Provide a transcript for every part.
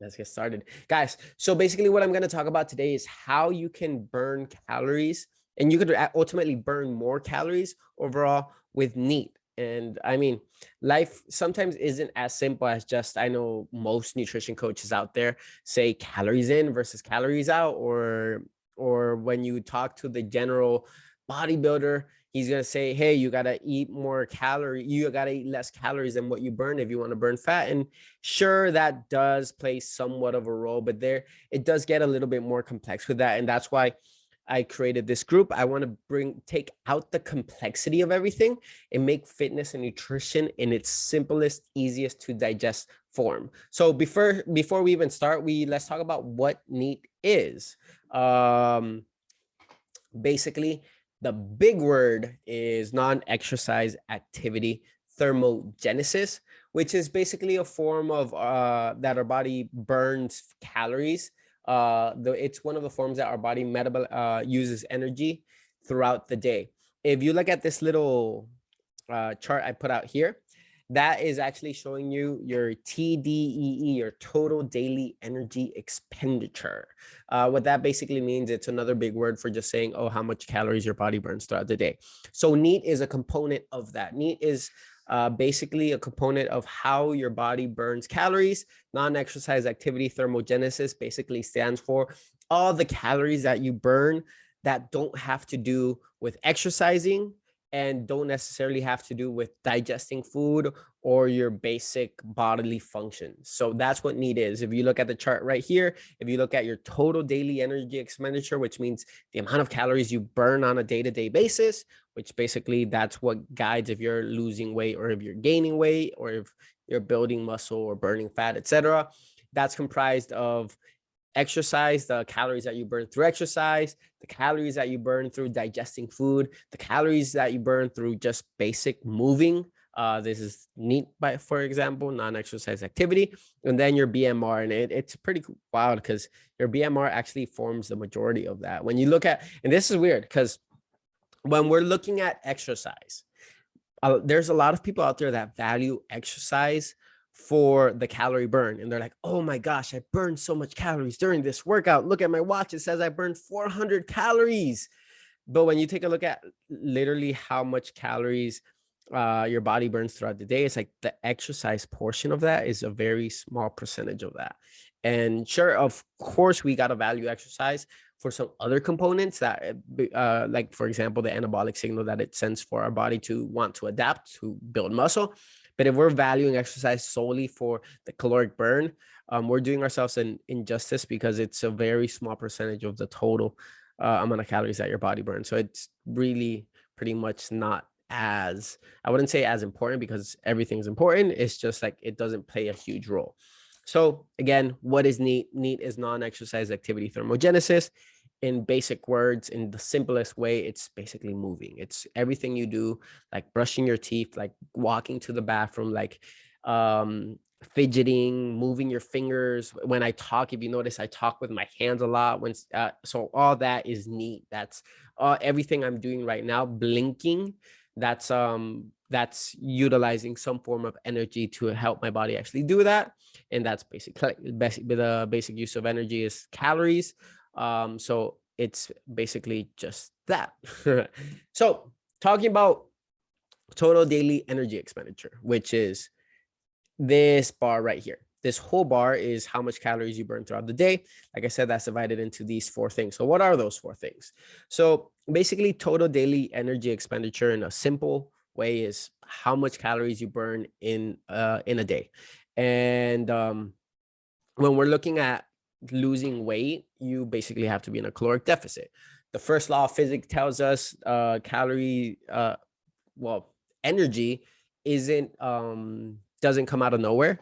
Let's get started, guys. So basically what I'm going to talk about today is how you can burn calories, and you could ultimately burn more calories overall with NEAT. And I mean, life sometimes isn't as simple as just, I know most nutrition coaches out there say calories in versus calories out, or when you talk to the general bodybuilder, he's going to say, hey, you got to eat more calories, you got to eat less calories than what you burn if you want to burn fat. And sure, that does play somewhat of a role, but there it does get a little bit more complex with that. And that's why I created this group. I want to take out the complexity of everything and make fitness and nutrition in its simplest, easiest to digest form. So before we even start, let's talk about what NEAT is. Basically, the big word is non-exercise activity thermogenesis, which is basically a form of that our body burns calories. It's one of the forms that our body uses energy throughout the day. If you look at this little chart I put out here, that is actually showing you your TDEE, your total daily energy expenditure. What that basically means, it's another big word for just saying, oh, how much calories your body burns throughout the day. So NEAT is a component of that. NEAT is basically a component of how your body burns calories. Non-exercise activity thermogenesis basically stands for all the calories that you burn that don't have to do with exercising and don't necessarily have to do with digesting food or your basic bodily functions. So that's what NEAT is. If you look at the chart right here, if you look at your total daily energy expenditure, which means the amount of calories you burn on a day-to-day basis, which basically that's what guides if you're losing weight or if you're gaining weight or if you're building muscle or burning fat, etc. That's comprised of exercise, the calories that you burn through exercise, the calories that you burn through digesting food, the calories that you burn through just basic moving. This is NEAT, for example, non-exercise activity, and then your BMR. And it's pretty wild because your BMR actually forms the majority of that. When you look at, and this is weird because when we're looking at exercise, there's a lot of people out there that value exercise for the calorie burn. And they're like, oh my gosh, I burned so much calories during this workout. Look at my watch. It says I burned 400 calories. But when you take a look at literally how much calories your body burns throughout the day, it's like the exercise portion of that is a very small percentage of that. And sure, of course, we got to value exercise for some other components that, like, for example, the anabolic signal that it sends for our body to want to adapt, to build muscle. But if we're valuing exercise solely for the caloric burn, we're doing ourselves an injustice because it's a very small percentage of the total amount of calories that your body burns. So it's really pretty much not as, I wouldn't say as important because everything's important. It's just like it doesn't play a huge role. So again, what is NEAT? NEAT is non-exercise activity thermogenesis. In basic words, in the simplest way, it's basically moving. It's everything you do, like brushing your teeth, like walking to the bathroom, like fidgeting, moving your fingers. When I talk, if you notice, I talk with my hands a lot. So all that is NEAT. That's everything I'm doing right now. Blinking, that's utilizing some form of energy to help my body actually do that. And that's basically the basic use of energy is calories. So it's basically just that. So talking about total daily energy expenditure, which is this bar right here. This whole bar is how much calories you burn throughout the day. Like I said, that's divided into these four things. So what are those four things? So basically, total daily energy expenditure in a simple way is how much calories you burn in a day. And when we're looking at losing weight, you basically have to be in a caloric deficit. The first law of physics tells us energy doesn't come out of nowhere.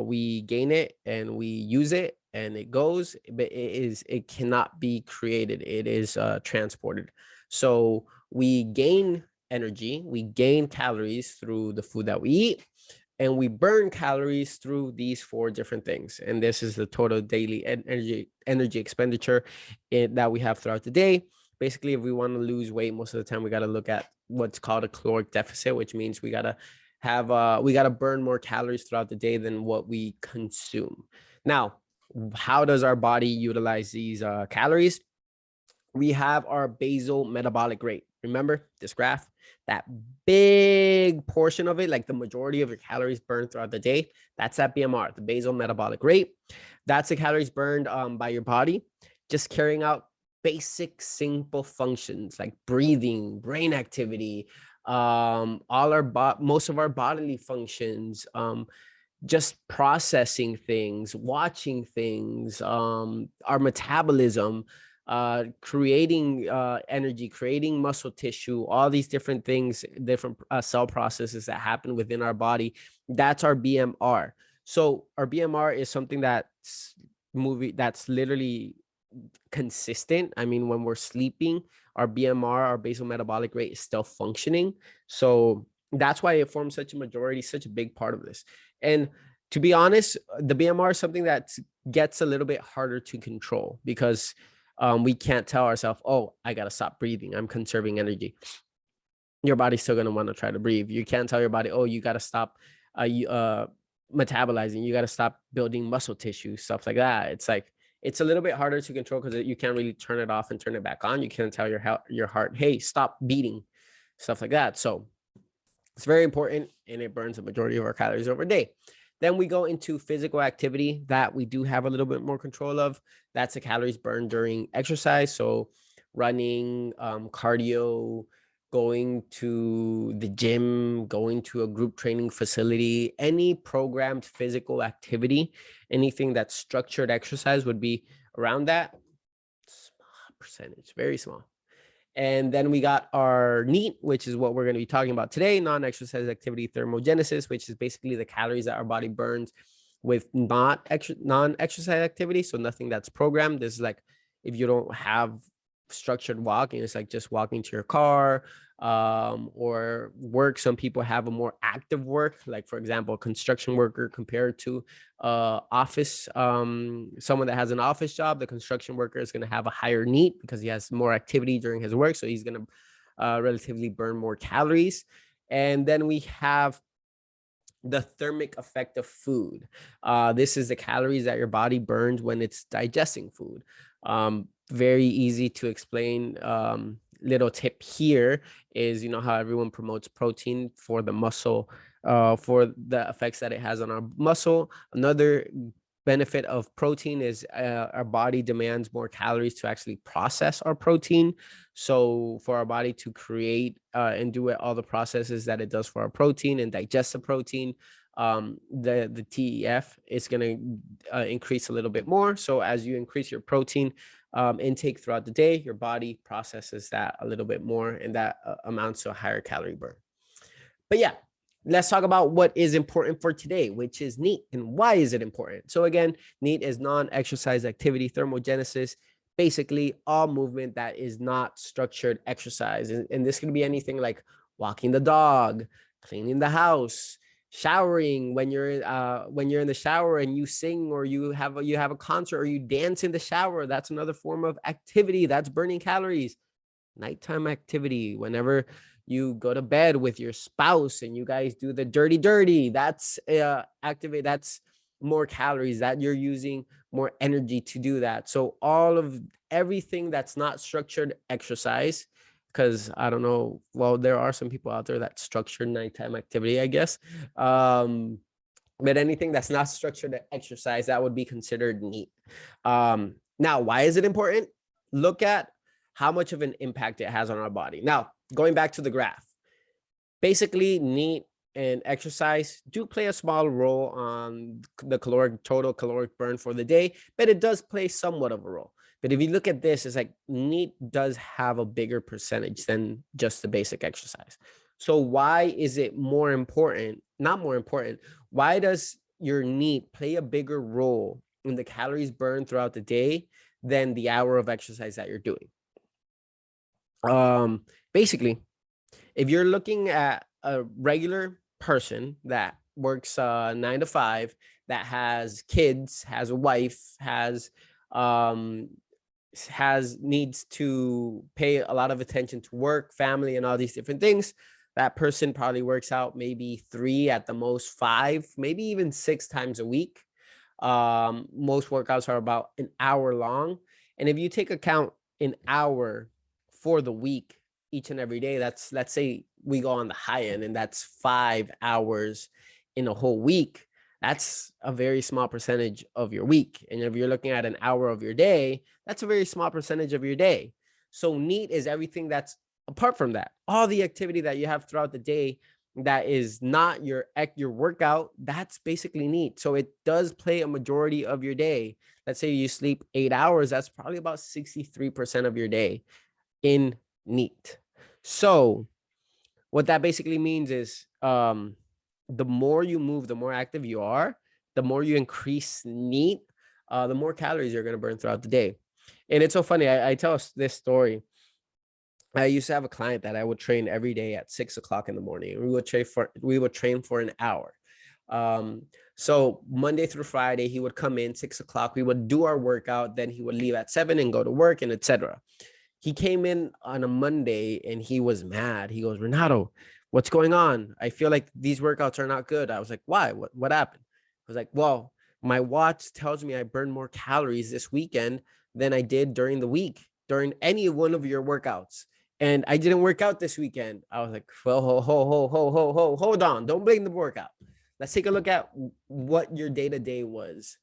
We gain it and we use it and it goes, but it cannot be created. It is transported. So we gain energy, we gain calories through the food that we eat, and we burn calories through these four different things. And this is the total daily energy expenditure that we have throughout the day. Basically, if we want to lose weight, most of the time we got to look at what's called a caloric deficit, which means we got to we got to burn more calories throughout the day than what we consume. Now, how does our body utilize these calories? We have our basal metabolic rate. Remember this graph? That big portion of it, like the majority of your calories burned throughout the day, that's that BMR, the basal metabolic rate. That's the calories burned by your body, just carrying out basic, simple functions like breathing, brain activity, most of our bodily functions, just processing things, watching things, our metabolism, creating energy, creating muscle tissue, all these different things, different cell processes that happen within our body. That's our BMR. So our BMR is something that's literally consistent. I mean, when we're sleeping, our BMR, our basal metabolic rate, is still functioning. So that's why it forms such a big part of this. And to be honest, the BMR is something that gets a little bit harder to control because we can't tell ourselves, oh, I got to stop breathing, I'm conserving energy. Your body's still going to want to try to breathe. You can't tell your body, oh, you got to stop metabolizing, you got to stop building muscle tissue, stuff like that. It's like, it's a little bit harder to control because you can't really turn it off and turn it back on. You can't tell your heart, hey, stop beating, stuff like that. So it's very important, and it burns the majority of our calories over a day. Then we go into physical activity that we do have a little bit more control of. That's the calories burned during exercise. So running, cardio, going to the gym, going to a group training facility, any programmed physical activity, anything that's structured exercise would be around that. Small percentage, very small. And then we got our NEAT, which is what we're going to be talking about today, non-exercise activity thermogenesis, which is basically the calories that our body burns with non-exercise activity. So nothing that's programmed. This is like if you don't have structured walking, it's like just walking to your car, or work. Some people have a more active work, like for example, a construction worker compared to office, someone that has an office job. The construction worker is going to have a higher NEAT because he has more activity during his work, so he's going to relatively burn more calories. And then we have the thermic effect of food. This is the calories that your body burns when it's digesting food. Very easy to explain. Little tip here is, you know how everyone promotes protein for the muscle, for the effects that it has on our muscle. Another benefit of protein is our body demands more calories to actually process our protein. So for our body to create and do all the processes that it does for our protein and digest the protein, the TEF is going to increase a little bit more. So as you increase your protein intake throughout the day, your body processes that a little bit more, and that amounts to a higher calorie burn. But yeah, let's talk about what is important for today, which is NEAT. And why is it important? So again, NEAT is non-exercise activity thermogenesis, basically all movement that is not structured exercise. And this can be anything like walking the dog, cleaning the house, showering. When you're in the shower and you sing, or you have a concert, or you dance in the shower, that's another form of activity that's burning calories. Nighttime activity, whenever you go to bed with your spouse and you guys do the dirty, that's that's more calories, that you're using more energy to do that. So everything that's not structured exercise, because I don't know, well, there are some people out there that structure nighttime activity, I guess. But anything that's not structured exercise, that would be considered NEAT. Now, why is it important? Look at how much of an impact it has on our body. Now, going back to the graph, basically NEAT and exercise do play a small role on the total caloric burn for the day, but it does play somewhat of a role. But if you look at this, it's like NEAT does have a bigger percentage than just the basic exercise. So why is it more important? Not more important. Why does your NEAT play a bigger role in the calories burned throughout the day than the hour of exercise that you're doing? Basically, if you're looking at a regular person that works 9 to 5, that has kids, has a wife, needs to pay a lot of attention to work, family, and all these different things, That person probably works out maybe 3 at the most 5, maybe even 6 times a week. Most workouts are about an hour long. And if you take account an hour for the week, each and every day, that's, let's say we go on the high end, and that's 5 hours in a whole week. That's a very small percentage of your week. And if you're looking at an hour of your day, that's a very small percentage of your day. So NEAT is everything that's apart from that. All the activity that you have throughout the day that is not your workout, that's basically NEAT. So it does play a majority of your day. Let's say you sleep 8 hours, that's probably about 63% of your day in NEAT. So what that basically means is the more you move, the more active you are, the more you increase NEAT, the more calories you're going to burn throughout the day. And it's so funny. I tell us this story. I used to have a client that I would train every day at 6 o'clock in the morning. We would train for an hour. So Monday through Friday, he would come in 6 o'clock. We would do our workout. Then he would leave at 7 and go to work, and etc. He came in on a Monday and he was mad. He goes, Renato, what's going on? I feel like these workouts are not good. I was like, why? What happened? I was like, well, my watch tells me I burned more calories this weekend than I did during the week, during any one of your workouts. And I didn't work out this weekend. I was like, well, hold on. Don't blame the workout. Let's take a look at what your day-to-day was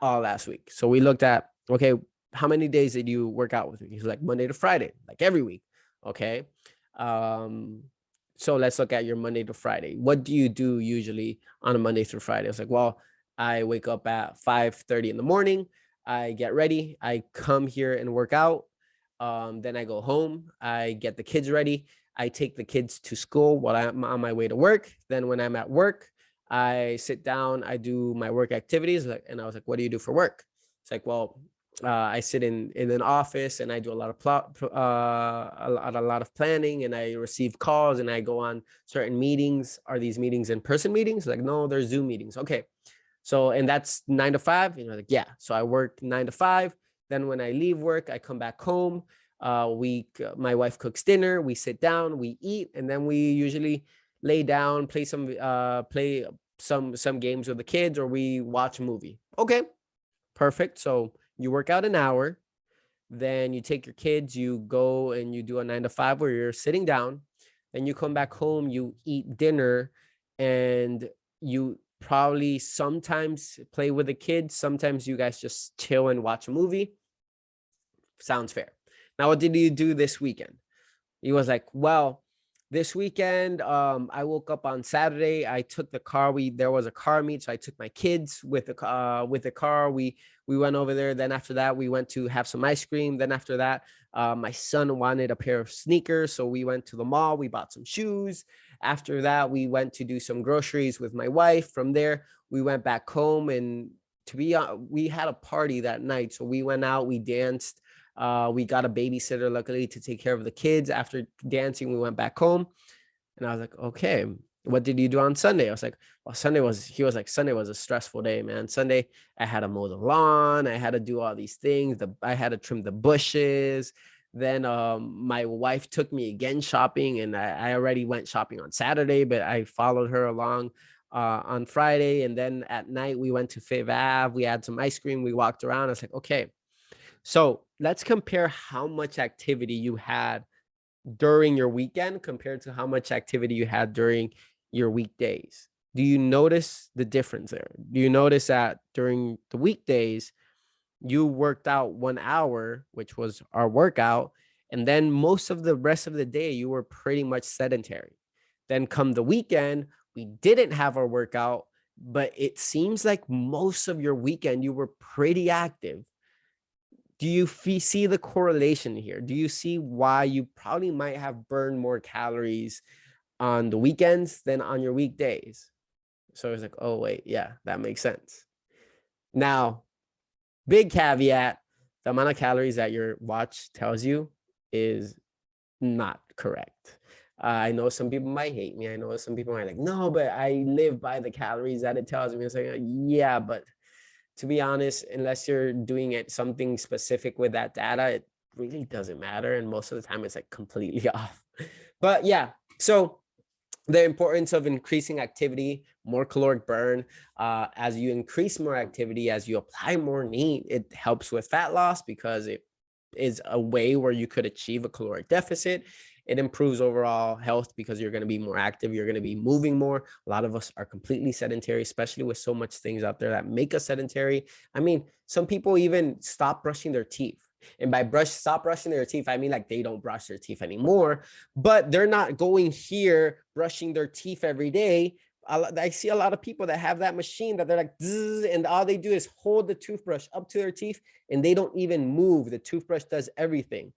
all last week. So we looked at, okay, how many days did you work out with me? He's like, Monday to Friday, like every week. Okay. So let's look at your Monday to Friday. What do you do usually on a Monday through Friday? I was like, well, I wake up at 5:30 in the morning. I get ready. I come here and work out. Then I go home. I get the kids ready. I take the kids to school while I'm on my way to work. Then when I'm at work, I sit down. I do my work activities. And I was like, what do you do for work? It's like, well, I sit in an office and I do a lot of planning, and I receive calls and I go on certain meetings. Are these meetings in-person meetings? Like, no, they're Zoom meetings. Okay. So, and that's 9 to 5, like, yeah. So I work 9 to 5. Then when I leave work, I come back home. My wife cooks dinner. We sit down, we eat, and then we usually lay down, play some games with the kids, or we watch a movie. Okay, perfect. So you work out an hour, then you take your kids, you go and you do a 9 to 5 where you're sitting down. Then you come back home, you eat dinner, and you probably sometimes play with the kids. Sometimes you guys just chill and watch a movie. Sounds fair. Now, what did you do this weekend? He was like, well, this weekend, I woke up on Saturday. I took the car. There was a car meet, so I took my kids with the car. We went over there. Then after that, we went to have some ice cream. Then after that, my son wanted a pair of sneakers, so we went to the mall. We bought some shoes. After that, we went to do some groceries with my wife. From there, we went back home, and we had a party that night. So we went out, we danced. We got a babysitter, luckily, to take care of the kids. After dancing, we went back home. And I was like, okay, what did you do on Sunday? I was like, well, Sunday was a stressful day, man. Sunday, I had to mow the lawn. I had to do all these things. I had to trim the bushes. Then my wife took me again shopping, and I already went shopping on Saturday, but I followed her along on Friday. And then at night, we went to Fifth Ave. We had some ice cream. We walked around. I was like, okay. So let's compare how much activity you had during your weekend compared to how much activity you had during your weekdays. Do you notice the difference there? Do you notice that during the weekdays, you worked out 1 hour, which was our workout, and then most of the rest of the day, you were pretty much sedentary. Then come the weekend, we didn't have our workout, but it seems like most of your weekend, you were pretty active. Do you see the correlation here? Do you see why you probably might have burned more calories on the weekends than on your weekdays? So it's like, oh, wait, yeah, that makes sense. Now, big caveat, the amount of calories that your watch tells you is not correct. I know some people might hate me. I know some people might like, no, but I live by the calories that it tells me. It's like, yeah, but to be honest, unless you're doing it something specific with that data, it really doesn't matter. And most of the time it's like completely off. But yeah, so the importance of increasing activity, more caloric burn. As you increase more activity, as you apply more NEAT, it helps with fat loss because it is a way where you could achieve a caloric deficit. It improves overall health because you're going to be more active. You're going to be moving more. A lot of us are completely sedentary, especially with so much things out there that make us sedentary. I mean, some people even stop brushing their teeth. And by stop brushing their teeth, I mean like they don't brush their teeth anymore, but they're not going here brushing their teeth every day. I see a lot of people that have that machine that they're like, and all they do is hold the toothbrush up to their teeth and they don't even move. The toothbrush does everything.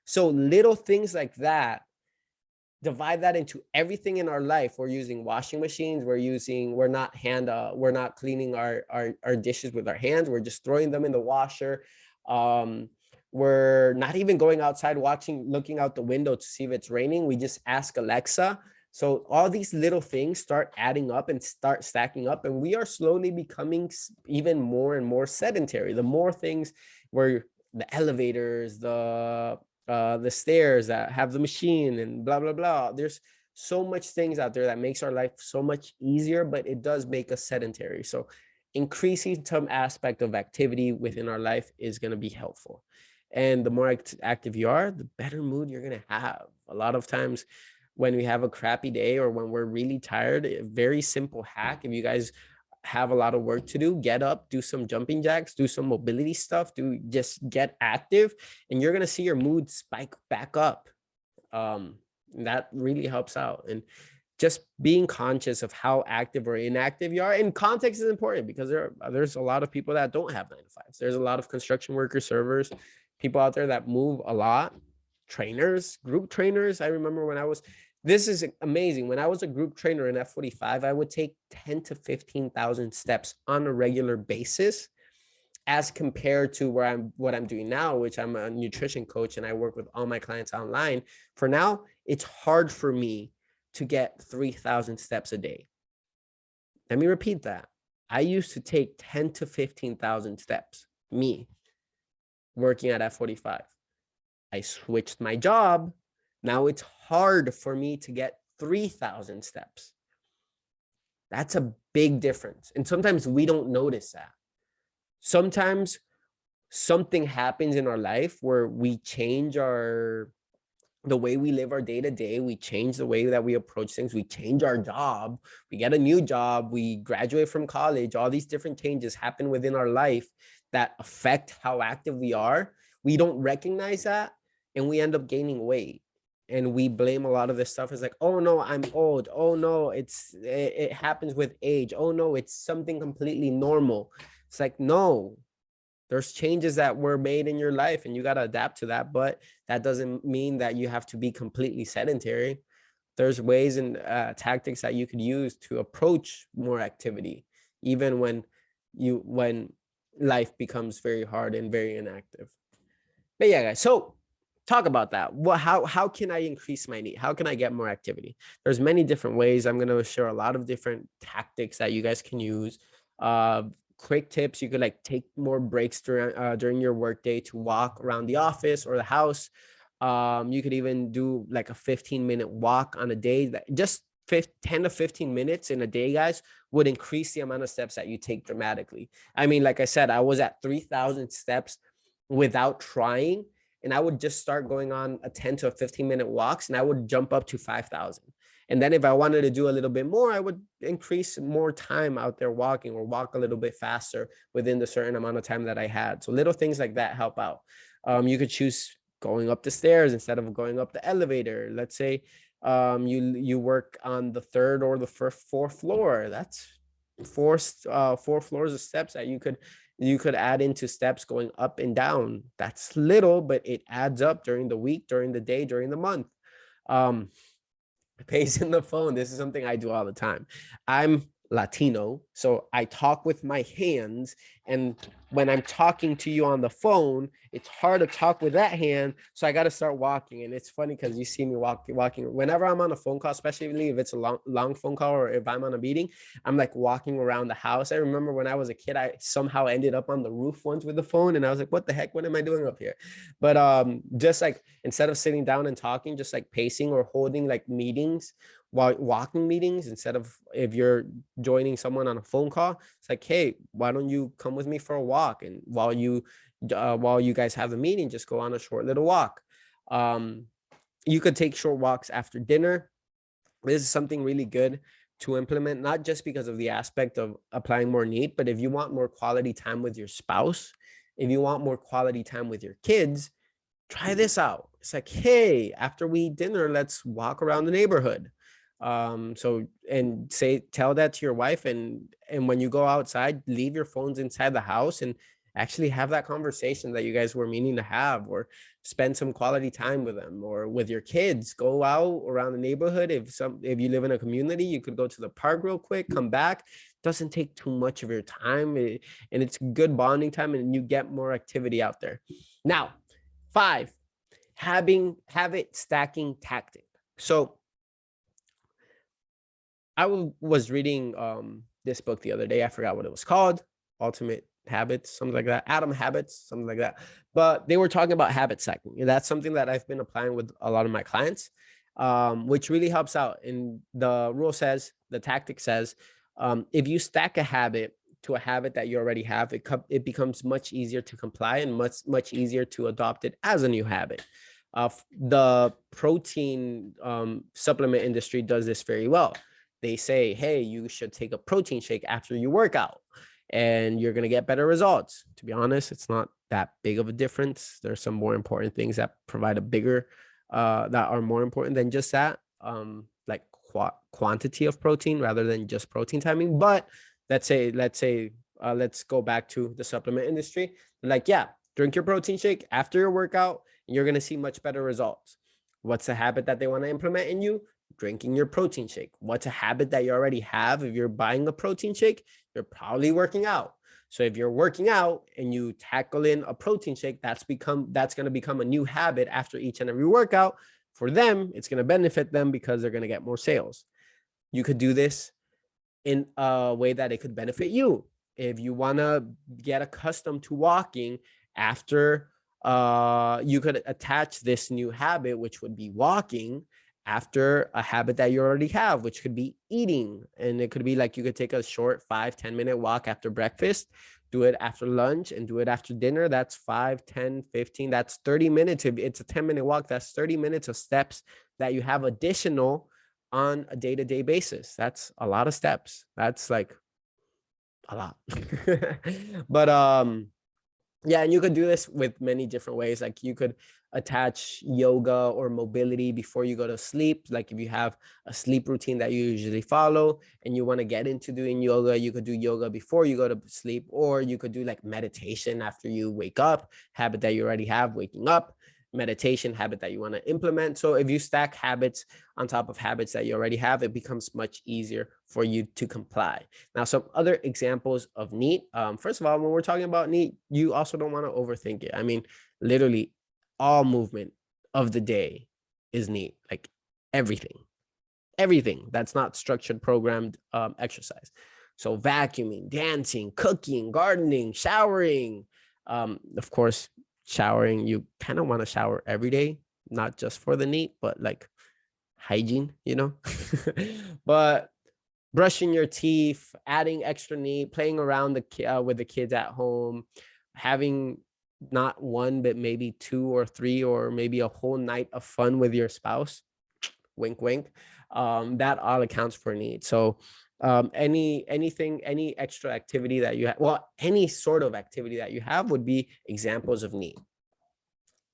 So little things like that, divide that into everything in our life. We're using washing machines. We're not cleaning our dishes with our hands. We're just throwing them in the washer. We're not even going outside looking out the window to see if it's raining. We just ask Alexa. So all these little things start adding up and start stacking up, and we are slowly becoming even more and more sedentary. The more things where the elevators, the stairs that have the machine and blah, blah, blah. There's so much things out there that makes our life so much easier, but it does make us sedentary. So increasing some aspect of activity within our life is going to be helpful. And the more active you are, the better mood you're going to have. A lot of times when we have a crappy day or when we're really tired, a very simple hack, if you guys have a lot of work to do, get up, do some jumping jacks, do some mobility stuff, just get active, and you're going to see your mood spike back up. That really helps out. And just being conscious of how active or inactive you are. And context is important because there's a lot of people that don't have 9 to 5s. There's a lot of construction workers, servers, people out there that move a lot, trainers, group trainers. I remember this is amazing. When I was a group trainer in F45, I would take 10 to 15,000 steps on a regular basis, as compared to what I'm doing now, which I'm a nutrition coach and I work with all my clients online. For now, it's hard for me to get 3,000 steps a day. Let me repeat that. I used to take 10 to 15,000 steps, me, working at F45. I switched my job. Now it's hard for me to get 3,000 steps. That's a big difference. And sometimes we don't notice that. Sometimes something happens in our life where we change the way we live our day to day. We change the way that we approach things. We change our job. We get a new job. We graduate from college. All these different changes happen within our life that affect how active we are. We don't recognize that, and we end up gaining weight. And we blame a lot of this stuff as like, oh no, I'm old. Oh no, it happens with age. Oh no, it's something completely normal. It's like, no, there's changes that were made in your life and you got to adapt to that. But that doesn't mean that you have to be completely sedentary. There's ways and tactics that you could use to approach more activity, even when life becomes very hard and very inactive. But yeah, guys, so talk about that. How can I increase my NEAT? How can I get more activity? There's many different ways. I'm going to share a lot of different tactics that you guys can use. Quick tips. You could like take more breaks during your workday to walk around the office or the house. You could even do like a 15-minute walk on a day. That just 10 to 15 minutes in a day, guys, would increase the amount of steps that you take dramatically. I mean, like I said, I was at 3,000 steps without trying, and I would just start going on a 10 to 15-minute walks, and I would jump up to 5,000. And then if I wanted to do a little bit more, I would increase more time out there walking or walk a little bit faster within the certain amount of time that I had. So little things like that help out. You could choose going up the stairs instead of going up the elevator. Let's say you work on the third or the fourth floor. That's four floors of steps that you could add into steps going up and down. That's little, but it adds up during the week, during the day, during the month. Pacing the phone. This is something I do all the time. I'm Latino, so I talk with my hands, and when I'm talking to you on the phone, it's hard to talk with that hand, so I got to start walking. And it's funny because you see me walking whenever I'm on a phone call, especially if it's a long phone call or if I'm on a meeting. I'm like walking around the house. I remember when I was a kid, I somehow ended up on the roof once with the phone, and I was like, what the heck, what am I doing up here? But just like instead of sitting down and talking, just like pacing or holding like meetings while walking meetings, instead of if you're joining someone on a phone call, it's like, hey, why don't you come with me for a walk? And while you guys have the meeting, just go on a short little walk. You could take short walks after dinner. This is something really good to implement, not just because of the aspect of applying more NEAT, but if you want more quality time with your spouse, if you want more quality time with your kids, try this out. It's like, hey, after we eat dinner, let's walk around the neighborhood. So and tell that to your wife, and when you go outside, leave your phones inside the house and actually have that conversation that you guys were meaning to have, or spend some quality time with them, or with your kids. Go out around the neighborhood. If you live in a community, you could go to the park real quick, come back. Doesn't take too much of your time, and it's good bonding time, and you get more activity out there. Now, 5, habit stacking tactic. So I was reading this book the other day. I forgot what it was called. Ultimate Habits, something like that. Atom Habits, something like that. But they were talking about habit stacking. And that's something that I've been applying with a lot of my clients, which really helps out. And the tactic says, if you stack a habit to a habit that you already have, it becomes much easier to comply and much easier to adopt it as a new habit. The protein supplement industry does this very well. They say, hey, you should take a protein shake after you work out, and you're going to get better results. To be honest, it's not that big of a difference. There's some more important things that provide that are more important than just that, like quantity of protein rather than just protein timing. But let's go back to the supplement industry. Like, yeah, drink your protein shake after your workout, and you're going to see much better results. What's the habit that they want to implement in you? Drinking your protein shake. What's a habit that you already have? If you're buying a protein shake, you're probably working out. So if you're working out and you tackle in a protein shake, that's going to become a new habit after each and every workout. For them, it's going to benefit them because they're going to get more sales. You could do this in a way that it could benefit you. If you want to get accustomed to walking after, you could attach this new habit, which would be walking, after a habit that you already have, which could be eating. And it could be like, you could take a short 5-10 minute walk after breakfast, do it after lunch, and do it after dinner. That's 5, 10, 15, that's 30 minutes. If it's a 10-minute walk, that's 30 minutes of steps that you have additional on a day-to-day basis. That's a lot of steps. That's like a lot. But yeah, and you could do this with many different ways. Like, you could attach yoga or mobility before you go to sleep. Like, if you have a sleep routine that you usually follow and you want to get into doing yoga, you could do yoga before you go to sleep. Or you could do like meditation after you wake up, habit that you already have, waking up, meditation habit that you want to implement. So if you stack habits on top of habits that you already have, it becomes much easier for you to comply. Now, some other examples of NEAT. First of all, when we're talking about NEAT, you also don't want to overthink it. I mean, literally all movement of the day is NEAT. Like, everything that's not structured, programmed exercise. So vacuuming, dancing, cooking, gardening, showering. Of course, showering, you kind of want to shower every day, not just for the NEAT, but like hygiene, but brushing your teeth, adding extra NEAT, playing around with the kids at home, having not one, but maybe 2 or 3, or maybe a whole night of fun with your spouse, wink, wink. That all accounts for NEAT. So any extra activity that you have, well, any sort of activity that you have would be examples of NEAT.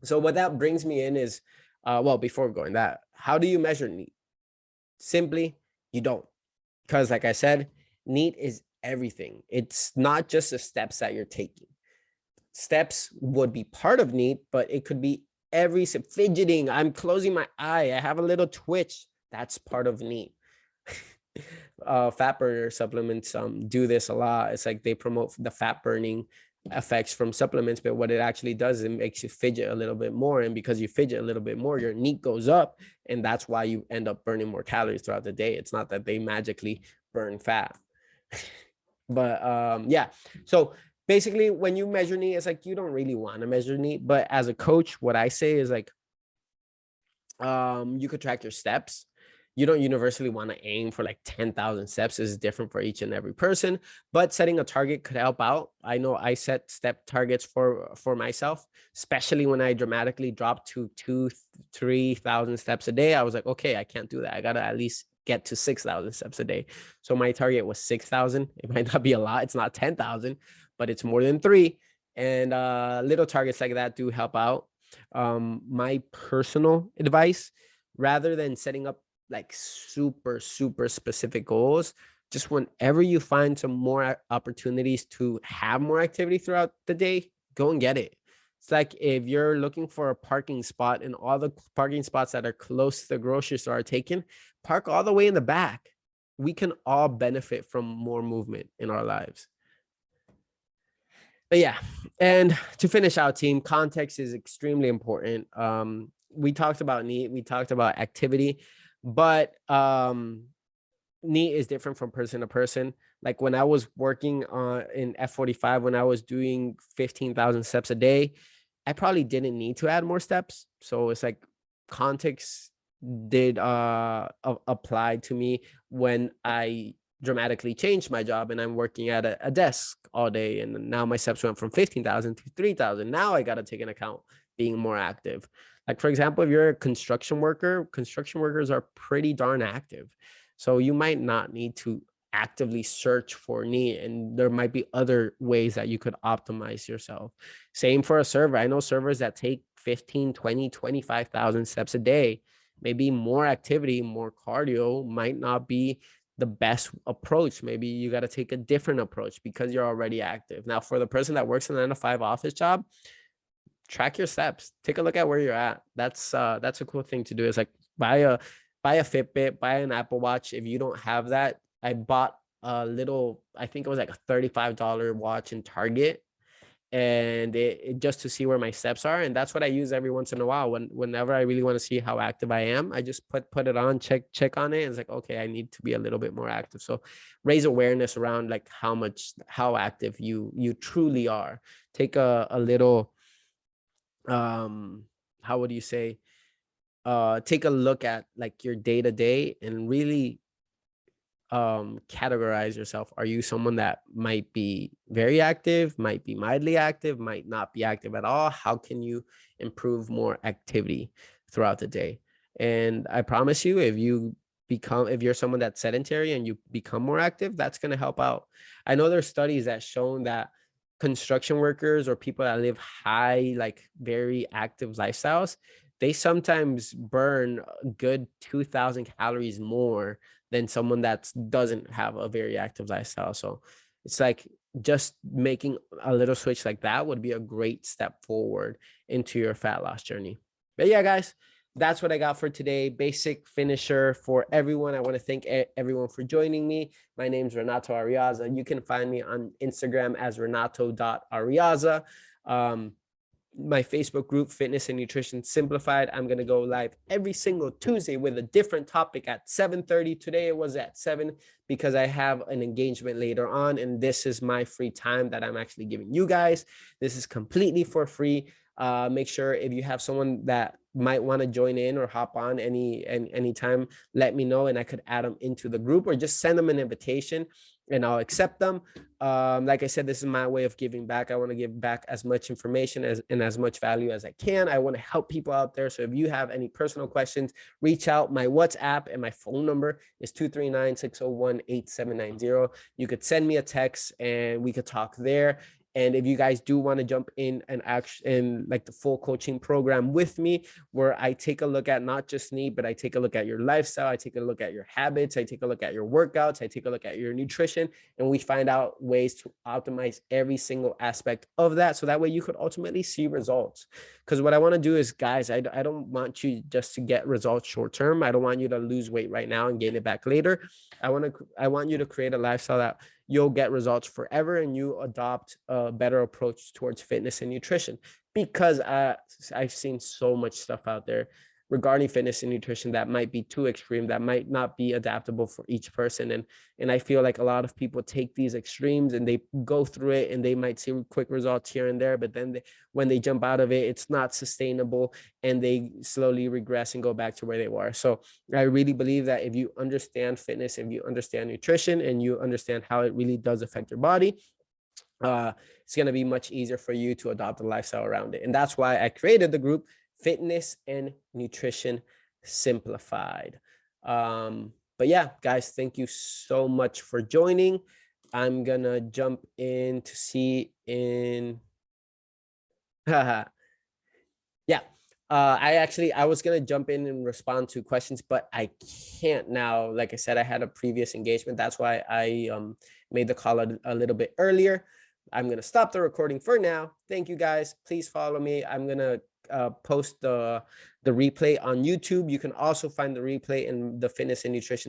So what that brings me in is, well, before going that, how do you measure NEAT? Simply, you don't. Because like I said, NEAT is everything. It's not just the steps that you're taking. Steps would be part of NEAT, but it could be every fidgeting. I'm closing my eye. I have a little twitch. That's part of NEAT. Fat burner supplements do this a lot. It's like they promote the fat burning effects from supplements, but what it actually does is it makes you fidget a little bit more, and because you fidget a little bit more, your NEAT goes up, and that's why you end up burning more calories throughout the day. It's not that they magically burn fat. But yeah, so basically when you measure NEAT, it's like you don't really want to measure NEAT, but as a coach, what I say is like, you could track your steps. You don't universally want to aim for like 10,000 steps. Is different for each and every person, but setting a target could help out. I know I set step targets for myself, especially when I dramatically dropped to 2,000-3,000 steps a day. I was like, okay, I can't do that. I gotta at least get to 6,000 steps a day. So my target was 6,000. It might not be a lot. It's not 10,000, but it's more than three. And little targets like that do help out. My personal advice, rather than setting up like super specific goals, just whenever you find some more opportunities to have more activity throughout the day, go and get it. It's like if you're looking for a parking spot and all the parking spots that are close to the grocery store are taken, park all the way in the back. We can all benefit from more movement in our lives. But yeah, and to finish out, team, context is extremely important. We talked about NEAT, we talked about activity, but NEAT is different from person to person. Like when I was working in F45, when I was doing 15,000 steps a day, I probably didn't need to add more steps. So it's like context did apply to me when I dramatically changed my job and I'm working at a desk all day. And now my steps went from 15,000 to 3,000. Now I got to take into account being more active. Like, for example, if you're a construction worker, construction workers are pretty darn active. So you might not need to actively search for NEAT, and there might be other ways that you could optimize yourself. Same for a server. I know servers that take 15, 20, 25,000 steps a day. Maybe more activity, more cardio might not be the best approach. Maybe you got to take a different approach because you're already active. Now, for the person that works in an 9-to-5 office job, track your steps. Take a look at where you're at. That's a cool thing to do. It's like buy a Fitbit, buy an Apple Watch. If you don't have that, I bought a little, I think it was like a $35 watch in Target, and it just to see where my steps are. And that's what I use every once in a while. Whenever I really want to see how active I am, I just put it on, check on it. And it's like, okay, I need to be a little bit more active. So raise awareness around like how active you truly are. Take a little, how would you say, take a look at like your day to day and really categorize yourself. Are you someone that might be very active, might be mildly active, might not be active at all? How can you improve more activity throughout the day? And I promise you, if you're someone that's sedentary and you become more active, that's going to help out. I know there's studies that shown that construction workers or people that live high, like very active lifestyles, they sometimes burn a good 2,000 calories more than someone that doesn't have a very active lifestyle. So it's like just making a little switch like that would be a great step forward into your fat loss journey. But yeah, guys, that's what I got for today. Basic finisher for everyone. I want to thank everyone for joining me. My name is Renato Arriaza. You can find me on Instagram as renato.arriaza. My Facebook group, Fitness and Nutrition Simplified. I'm going to go live every single Tuesday with a different topic at 7:30. Today it was at 7 because I have an engagement later on, and this is my free time that I'm actually giving you guys. This is completely for free. Make sure if you have someone that might want to join in or hop on anytime, let me know and I could add them into the group, or just send them an invitation and I'll accept them. Like I said, this is my way of giving back. I want to give back as much information and as much value as I can. I want to help people out there. So if you have any personal questions, reach out. My WhatsApp and my phone number is 239-601-8790. You could send me a text and we could talk there. And if you guys do want to jump in and like the full coaching program with me, where I take a look at not just NEAT, but I take a look at your lifestyle, I take a look at your habits, I take a look at your workouts, I take a look at your nutrition, and we find out ways to optimize every single aspect of that. So that way you could ultimately see results. Because what I want to do is, guys, I don't want you just to get results short term. I don't want you to lose weight right now and gain it back later. I want you to create a lifestyle that you'll get results forever and you adopt a better approach towards fitness and nutrition. Because I've seen so much stuff out there regarding fitness and nutrition that might be too extreme, that might not be adaptable for each person. And I feel like a lot of people take these extremes and they go through it and they might see quick results here and there, but then when they jump out of it, it's not sustainable and they slowly regress and go back to where they were. So I really believe that if you understand fitness, if you understand nutrition, and you understand how it really does affect your body, it's going to be much easier for you to adopt a lifestyle around it. And that's why I created the group Fitness and Nutrition Simplified. But yeah, guys, thank you so much for joining. I'm going to jump in to see in... yeah. I was going to jump in and respond to questions, but I can't now. Like I said, I had a previous engagement. That's why I made the call a little bit earlier. I'm going to stop the recording for now. Thank you, guys. Please follow me. I'm going to post the replay on YouTube. You can also find the replay in the Fitness and Nutrition